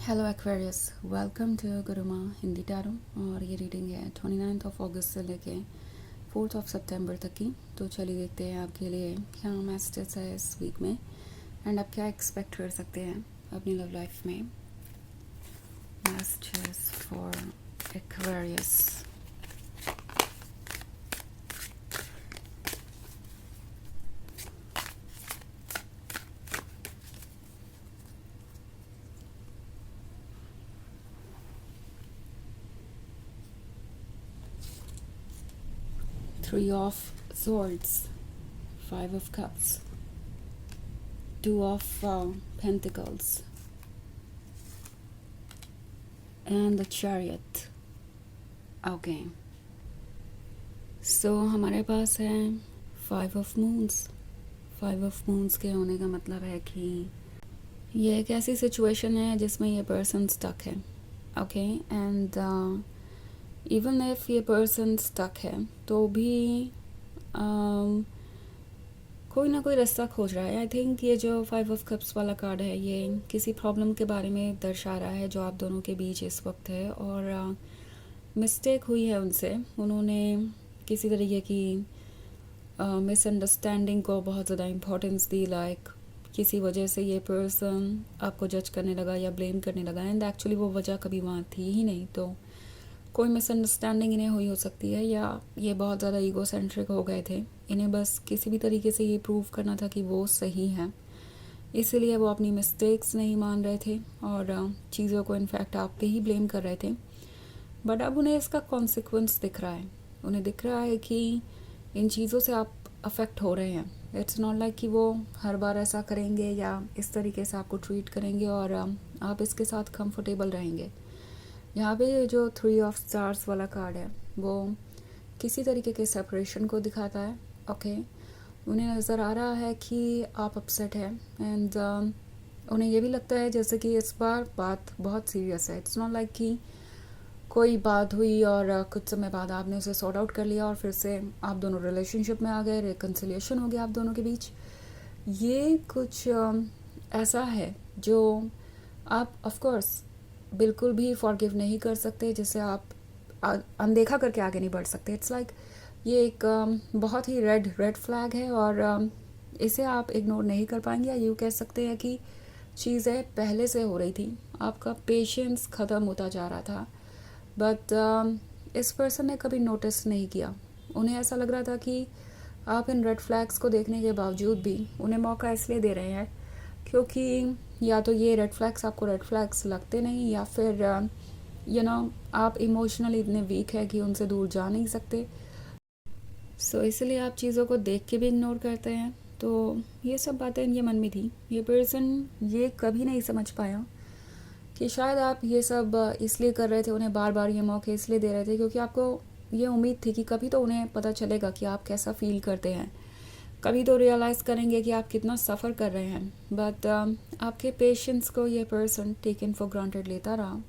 Hello Aquarius, welcome to Guruma Hindi tarot. और ये reading है 29 अगस्त से लेके 4 सितंबर तक की। तो चलिए देखते हैं आपके लिए क्या मैसेजेस है इस वीक में एंड आप क्या एक्सपेक्ट कर सकते हैं अपनी लव लाइफ में। Messages for Aquarius. 3 of swords, 5 of cups, 2 of pentacles and the chariot. Okay, so हमारे पास है 5 ऑफ मून्स। 5 ऑफ मून्स के होने का मतलब है कि ये एक ऐसी सिचुएशन है जिसमें ये पर्सन स्टक है। ओके, एंड इवन इफ ये पर्सन स्टक है तो भी कोई ना कोई रास्ता खोज रहा है। आई थिंक ये जो 5 ऑफ कप्स वाला कार्ड है ये किसी प्रॉब्लम के बारे में दर्शा रहा है जो आप दोनों के बीच इस वक्त है, और मिस्टेक हुई है उनसे। उन्होंने किसी तरीके की मिसअंडरस्टैंडिंग को बहुत ज़्यादा इम्पोर्टेंस दी, लाइक किसी वजह से ये पर्सन आपको जज करने लगा या ब्लेम करने लगा, एंड एक्चुअली वो वजह कभी वहाँ थी ही नहीं। तो कोई मिसअंडरस्टैंडिंग इन्हें हुई हो सकती है, या ये बहुत ज़्यादा ईगो सेंट्रिक हो गए थे। इन्हें बस किसी भी तरीके से ये प्रूव करना था कि वो सही है, इसीलिए वो अपनी मिस्टेक्स नहीं मान रहे थे और चीज़ों को इनफैक्ट आप पे ही ब्लेम कर रहे थे। बट अब उन्हें इसका कॉन्सिक्वेंस दिख रहा है। उन्हें दिख रहा है कि इन चीज़ों से आप अफेक्ट हो रहे हैं। इट्स नॉट लाइक कि वो हर बार ऐसा करेंगे या इस तरीके से आपको ट्रीट करेंगे और आप इसके साथ कंफर्टेबल रहेंगे। यहाँ पे जो 3 ऑफ स्टार्स वाला कार्ड है वो किसी तरीके के सेपरेशन को दिखाता है। ओके, उन्हें नज़र आ रहा है कि आप अपसेट हैं, एंड उन्हें ये भी लगता है जैसे कि इस बार बात बहुत सीरियस है। इट्स नॉट लाइक कि कोई बात हुई और कुछ समय बाद आपने उसे सॉर्ट आउट कर लिया और फिर से आप दोनों रिलेशनशिप में आ गए, रिकन्सिलिएशन हो गया आप दोनों के बीच। ये कुछ ऐसा है जो आप ऑफ कोर्स बिल्कुल भी फॉरगिव नहीं कर सकते, जिसे आप अनदेखा करके आगे नहीं बढ़ सकते। इट्स लाइक ये एक बहुत ही रेड फ्लैग है और इसे आप इग्नोर नहीं कर पाएंगे, या यूँ कह सकते हैं कि चीज़ें पहले से हो रही थी, आपका पेशेंस ख़त्म होता जा रहा था, बट इस पर्सन ने कभी नोटिस नहीं किया। उन्हें ऐसा लग रहा था कि आप इन रेड फ्लैग्स को देखने के बावजूद भी उन्हें मौका इसलिए दे रहे हैं क्योंकि या तो ये रेड फ्लैग्स आपको रेड फ्लैग्स लगते नहीं, या फिर आप इमोशनली इतने वीक है कि उनसे दूर जा नहीं सकते। सो इसलिए आप चीज़ों को देख के भी इग्नोर करते हैं। तो ये सब बातें इनके मन में थी। ये पर्सन ये कभी नहीं समझ पाया कि शायद आप ये सब इसलिए कर रहे थे, उन्हें बार बार ये मौके इसलिए दे रहे थे क्योंकि आपको ये उम्मीद थी कि कभी तो उन्हें पता चलेगा कि आप कैसा फील करते हैं, कभी तो रियलाइज़ करेंगे कि आप कितना सफ़र कर रहे हैं। बट आपके पेशेंस को ये पर्सन टेकन फॉर ग्रांटेड लेता रहा,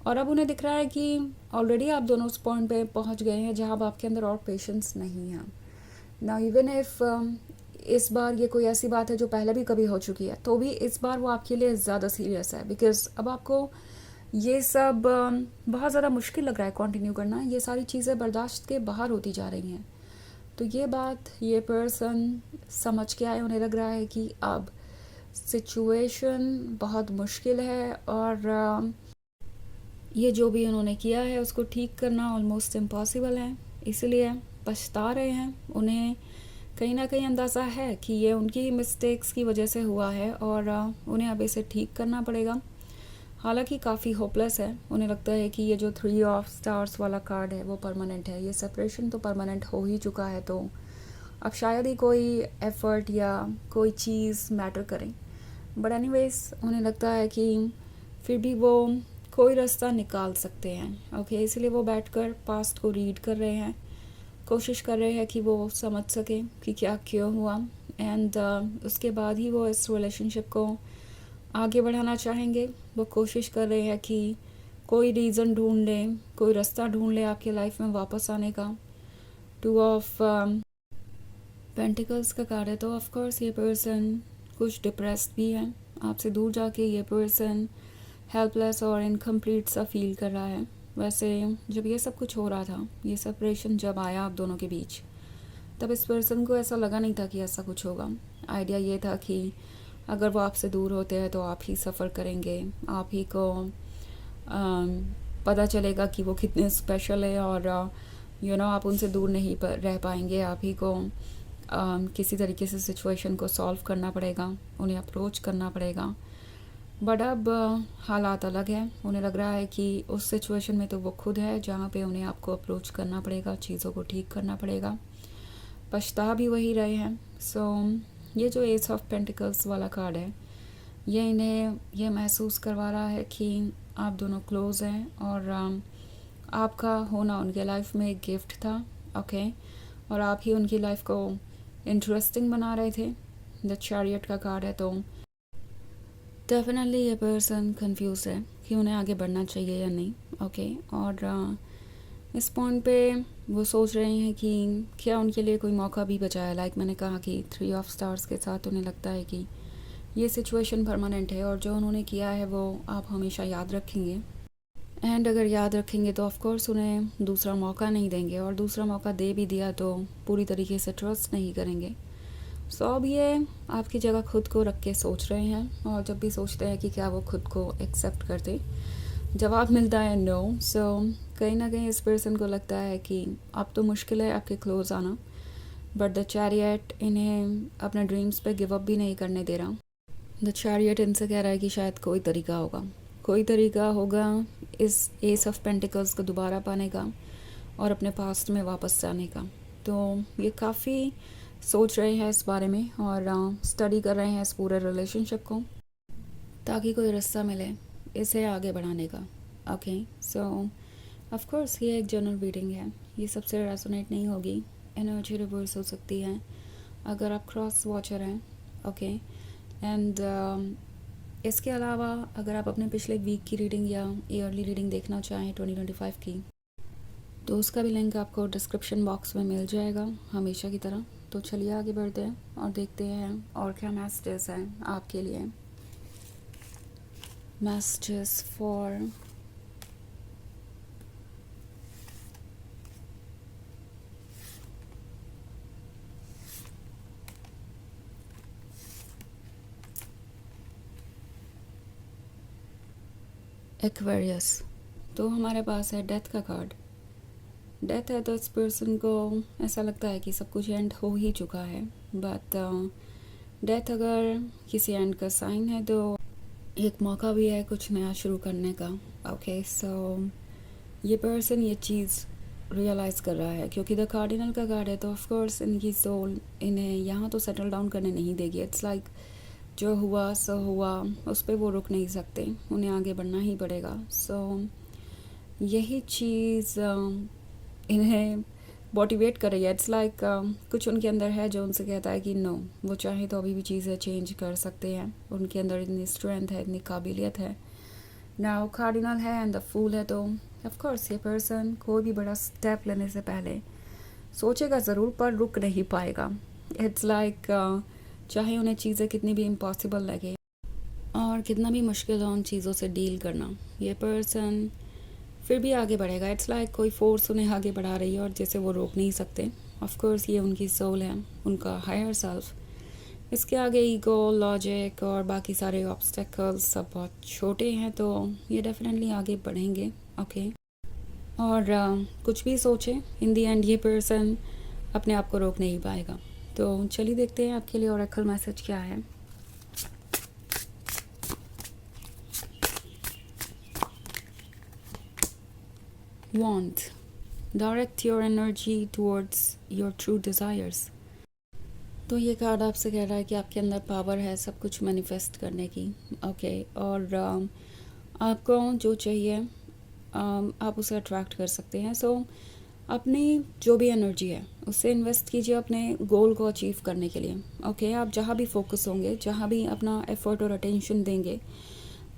और अब उन्हें दिख रहा है कि ऑलरेडी आप दोनों उस पॉइंट पे पहुंच गए हैं जहां अब आपके अंदर और पेशेंस नहीं है ना। इवन इफ इस बार ये कोई ऐसी बात है जो पहले भी कभी हो चुकी है, तो भी इस बार वो आपके लिए ज़्यादा सीरियस है, बिकॉज अब आपको ये सब बहुत ज़्यादा मुश्किल लग रहा है कंटिन्यू करना। ये सारी चीज़ें बर्दाश्त के बाहर होती जा रही हैं। तो ये बात ये पर्सन समझ के आए। उन्हें लग रहा है कि अब सिचुएशन बहुत मुश्किल है और ये जो भी उन्होंने किया है उसको ठीक करना ऑलमोस्ट इम्पॉसिबल है, इसलिए पछता रहे हैं। उन्हें कहीं ना कहीं अंदाज़ा है कि ये उनकी मिस्टेक्स की वजह से हुआ है और उन्हें अब इसे ठीक करना पड़ेगा। हालांकि काफ़ी होपलेस है। उन्हें लगता है कि ये जो 3 ऑफ स्टार्स वाला कार्ड है वो परमानेंट है। ये सेपरेशन तो परमानेंट हो ही चुका है, तो अब शायद ही कोई एफ़र्ट या कोई चीज़ मैटर करें। बट एनीवेज उन्हें लगता है कि फिर भी वो कोई रास्ता निकाल सकते हैं। ओके, इसलिए वो बैठकर पास्ट को रीड कर रहे हैं, कोशिश कर रहे हैं कि वो समझ सकें कि क्या क्यों हुआ, एंड उसके बाद ही वो इस रिलेशनशिप को आगे बढ़ाना चाहेंगे। वो कोशिश कर रहे हैं कि कोई रीज़न ढूंढ लें, कोई रास्ता ढूंढ लें आपके लाइफ में वापस आने का। 2 ऑफ पेंटिकल्स का कार्ड है, तो ऑफकोर्स ये पर्सन कुछ डिप्रेस्ड भी है। आपसे दूर जाके ये पर्सन हेल्पलेस और इनकम्प्लीट सा फील कर रहा है। वैसे जब ये सब कुछ हो रहा था, ये सेपरेशन जब आया आप दोनों के बीच, तब इस पर्सन को ऐसा लगा नहीं था कि ऐसा कुछ होगा। आइडिया ये था कि अगर वो आपसे दूर होते हैं तो आप ही सफ़र करेंगे, आप ही को पता चलेगा कि वो कितने स्पेशल है, और आप उनसे दूर नहीं रह पाएंगे। आप ही को किसी तरीके से सिचुएशन को सॉल्व करना पड़ेगा, उन्हें अप्रोच करना पड़ेगा। बट अब हालात अलग है। उन्हें लग रहा है कि उस सिचुएशन में तो वो खुद है जहाँ पे उन्हें आपको अप्रोच करना पड़ेगा, चीज़ों को ठीक करना पड़ेगा। पछता भी वही रहे हैं। ये जो एस ऑफ पेंटिकल्स वाला कार्ड है, ये इन्हें ये महसूस करवा रहा है कि आप दोनों क्लोज़ हैं, और आपका होना उनके लाइफ में एक गिफ्ट था। ओके, और आप ही उनकी लाइफ को इंटरेस्टिंग बना रहे थे। द चैरियट का कार्ड है, तो डेफिनेटली ये पर्सन कंफ्यूज है कि उन्हें आगे बढ़ना चाहिए या नहीं। ओके, और इस पॉइंट पे वो सोच रहे हैं कि क्या उनके लिए कोई मौका भी बचा है। लाइक मैंने कहा कि 3 ऑफ स्टार्स के साथ उन्हें लगता है कि ये सिचुएशन परमानेंट है, और जो उन्होंने किया है वो आप हमेशा याद रखेंगे। एंड अगर याद रखेंगे तो ऑफ कोर्स उन्हें दूसरा मौका नहीं देंगे, और दूसरा मौका दे भी दिया तो पूरी तरीके से ट्रस्ट नहीं करेंगे। अब ये आपकी जगह खुद को रख के सोच रहे हैं, और जब भी सोचते हैं कि क्या वो खुद को एक्सेप्ट करते, जवाब मिलता है नो। कहीं ना कहीं इस पर्सन को लगता है कि अब तो मुश्किल है आपके क्लोज आना, बट द चैरियट इन्हें अपने ड्रीम्स पे गिव अप भी नहीं करने दे रहा। द चैरियट इनसे कह रहा है कि शायद कोई तरीका होगा इस एस ऑफ पेंटिकल्स को दोबारा पाने का और अपने पास्ट में वापस जाने का। तो ये काफ़ी सोच रहे हैं इस बारे में, और स्टडी कर रहे हैं इस पूरे रिलेशनशिप को, ताकि कोई रास्ता मिले इसे आगे बढ़ाने का। ओके, ऑफ कोर्स ये एक जनरल रीडिंग है, ये सबसे रेजोनेट नहीं होगी, एनर्जी रिवर्स हो सकती है अगर आप क्रॉस वॉचर हैं। ओके, एंड इसके अलावा अगर आप अपने पिछले वीक की रीडिंग या ईयरली रीडिंग देखना चाहें 2025 की, तो उसका भी लिंक आपको डिस्क्रिप्शन बॉक्स में मिल जाएगा हमेशा की तरह। तो चलिए आगे बढ़ते हैं और देखते हैं और क्या मैसेजेस हैं आपके लिए। Messages for Aquarius. तो हमारे पास है डेथ का कार्ड। डेथ है तो इस पर्सन को ऐसा लगता है कि सब कुछ एंड हो ही चुका है, बट डेथ अगर किसी एंड का साइन है तो एक मौका भी है कुछ नया शुरू करने का। ओके, ये पर्सन ये चीज़ रियलाइज़ कर रहा है, क्योंकि द कार्डिनल का कार्ड है, तो ऑफ कोर्स इनकी सोल इन्हें यहाँ तो सेटल डाउन करने नहीं देगी। इट्स लाइक जो हुआ सो हुआ, उस पर वो रुक नहीं सकते, उन्हें आगे बढ़ना ही पड़ेगा। यही चीज़ इन्हें मोटिवेट कर रही है। इट्स लाइक कुछ उनके अंदर है जो उनसे कहता है कि नो, वो चाहे तो अभी भी चीज़ें चेंज कर सकते हैं, उनके अंदर इतनी स्ट्रेंथ है, इतनी काबिलियत है। नाउ कार्डिनल है एंड द फूल है, तो ऑफ कोर्स ये पर्सन कोई भी बड़ा स्टेप लेने से पहले सोचेगा ज़रूर, पर रुक नहीं पाएगा। इट्स लाइक चाहे उन्हें चीज़ें कितनी भी इम्पॉसिबल लगे और कितना भी मुश्किल हो उन चीज़ों से डील करना, ये पर्सन फिर भी आगे बढ़ेगा। इट्स लाइक कोई फोर्स उन्हें आगे बढ़ा रही है और जैसे वो रोक नहीं सकते। ऑफ कोर्स ये उनकी सोल है, उनका हायर सेल्फ। इसके आगे ईगो, लॉजिक और बाकी सारे ऑब्स्टेकल्स सब बहुत छोटे हैं, तो ये डेफिनेटली आगे बढ़ेंगे। ओके, और कुछ भी सोचे, इन दी एंड ये पर्सन अपने आप को रोक नहीं पाएगा। तो चलिए देखते हैं आपके लिए ओरेकल मैसेज क्या है। Want, direct your energy towards your true desires। तो ये कार्ड आपसे कह रहा है कि आपके अंदर पावर है सब कुछ मैनिफेस्ट करने की। ओके, और आपको जो चाहिए आप उसे अट्रैक्ट कर सकते हैं। अपनी जो भी एनर्जी है उससे इन्वेस्ट कीजिए अपने गोल को अचीव करने के लिए। ओके, आप जहाँ भी फोकस होंगे, जहाँ भी अपना एफर्ट और अटेंशन देंगे,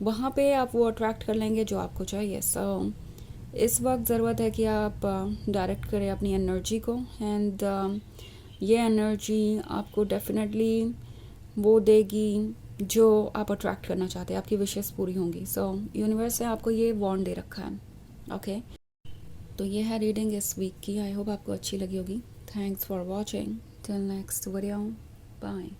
वहाँ पे आप वो अट्रैक्ट कर लेंगे जो आपको चाहिए। इस वक्त ज़रूरत है कि आप डायरेक्ट करें अपनी एनर्जी को, एंड ये एनर्जी आपको डेफिनेटली वो देगी जो आप अट्रैक्ट करना चाहते हैं, आपकी विशेस पूरी होंगी। सो यूनिवर्स ने आपको ये वॉर्न दे रखा है। ओके, तो ये है रीडिंग इस वीक की। आई होप आपको अच्छी लगी होगी। Thanks for watching. Till next video, bye.